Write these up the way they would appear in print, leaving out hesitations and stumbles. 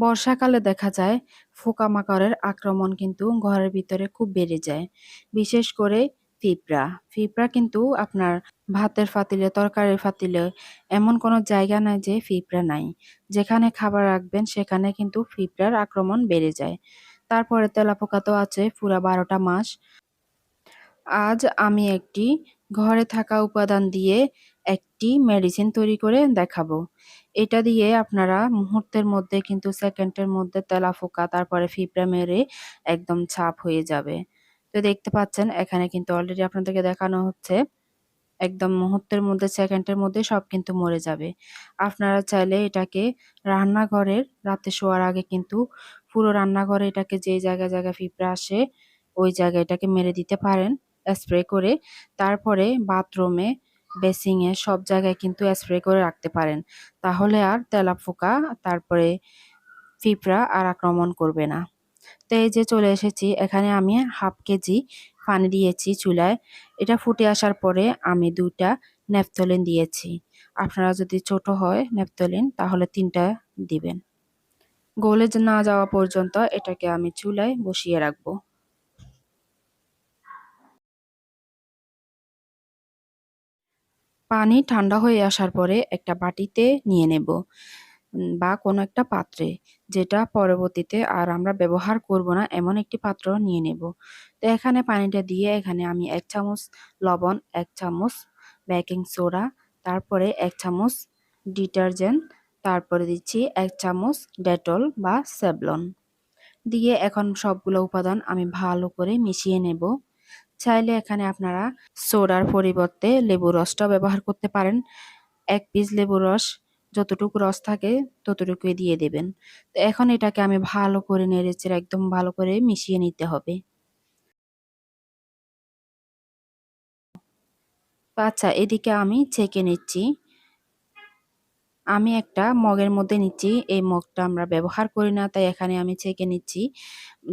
বর্ষাকালে দেখা যায় পোকামাকড়ের আক্রমণ কিন্তু ঘরের ভিতরে খুব বেড়ে যায়। বিশেষ করে পিঁপড়া। পিঁপড়া কিন্তু আপনার ভাতের পাতিলে, তরকারির পাতিলে এমন কোনো জায়গা নাই যে পিঁপড়া নাই। যেখানে খাবার রাখবেন সেখানে কিন্তু পিঁপড়ার আক্রমণ বেড়ে যায়। তারপরে তেলাপোকা তো আছে পুরা ১২টা মাস। আজ আমি একটি ঘরে থাকা উপাদান দিয়ে একটি মেডিসিন তৈরি করে দেখাবো। এটা দিয়ে আপনারা মুহূর্তের মধ্যে কিন্তু সেকেন্ডের মধ্যে তেলাপোকা তারপরে পিঁপড়া মেরে একদম ছাপ হয়ে যাবে। তো দেখতে পাচ্ছেন এখানে কিন্তু অলরেডি আপনাদেরকে দেখানো হচ্ছে। একদম মুহূর্তের মধ্যে সেকেন্ডের মধ্যে সব কিন্তু মরে যাবে। আপনারা চাইলে এটাকে রান্নাঘরের রাতে শোয়ার আগে কিন্তু পুরো রান্নাঘরে এটাকে যে জায়গায় পিঁপড়া আসে ওই জায়গায় এটাকে মেরে দিতে পারেন স্প্রে করে। তারপরে বাথরুমে, বেসিংয়ে সব জায়গায় কিন্তু স্প্রে করে রাখতে পারেন। তাহলে আর তেলাপোকা তারপরে পিঁপড়া আর আক্রমণ করবে না। তো এই যে চলে এসেছি, এখানে আমি 1/2 কেজি পানি দিয়েছি চুলায়। এটা ফুটে আসার পরে আমি 2 টা ন্যাপথলিন দিয়েছি। আপনারা যদি ছোট হয় ন্যাপথলিন তাহলে 3 টা দিবেন। গলে না যাওয়া পর্যন্ত এটাকে আমি চুলায় বসিয়ে রাখবো। পানি ঠান্ডা হয়ে আসার পরে একটা বাটিতে নিয়ে নেব বা কোনো একটা পাত্রে, যেটা পরবর্তীতে আর আমরা ব্যবহার করব না এমন একটি পাত্র নিয়ে নেব। তো এখানে পানিটা দিয়ে এখানে আমি 1 চামচ লবণ, 1 চামচ বেকিং সোডা, তারপরে 1 চামচ ডিটারজেন্ট, তারপরে দিচ্ছি 1 চামচ ডেটল বা স্যাভলন দিয়ে এখন সবগুলো উপাদান আমি ভালো করে মিশিয়ে নেব। চাইলে এখানে আপনারা সোডার পরিবর্তে লেবুর রসটাও ব্যবহার করতে পারেন। 1 পিস লেবুর রস, যতটুকু রস থাকে ততটুকুই দিয়ে দেবেন। তো এখন এটাকে আমি ভালো করে নেড়েচেড়ে একদম ভালো করে মিশিয়ে নিতে হবে। তো আচ্ছা, এদিকে আমি ছেঁকে নিচ্ছি। আমি একটা মগের মধ্যে নিচ্ছি। এই মগটা আমরা ব্যবহার করি না, তাই এখানে আমি ছেঁকে নিচ্ছি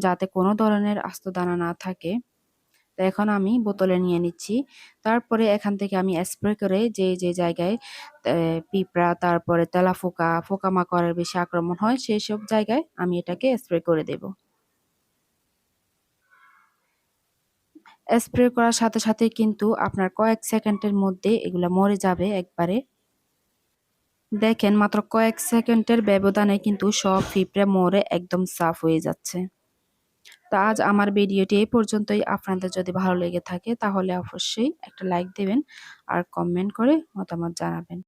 যাতে কোনো ধরনের আস্ত দানা না থাকে। তো এখন আমি বোতলে নিয়ে নিচ্ছি। তারপরে এখান থেকে আমি স্প্রে করে যে জায়গায় পিঁপড়া তারপরে তেলাপোকা, পোকামাকড়ের বেশি আক্রমণ হয় সেইসব জায়গায় আমি এটাকে স্প্রে করে দেব। স্প্রে করার সাথে সাথে কিন্তু আপনার কয়েক সেকেন্ডের মধ্যে এগুলা মরে যাবে একবারে। দেখেন মাত্র কয়েক সেকেন্ডের ব্যবধানে কিন্তু সব পিঁপড়ে মরে একদম সাফ হয়ে যাচ্ছে। তো আজ আমার ভিডিওটি এই পর্যন্তই। আপনাদের যদি ভালো লেগে থাকে তাহলে অবশ্যই একটা লাইক দেবেন আর কমেন্ট করে মতামত জানাবেন।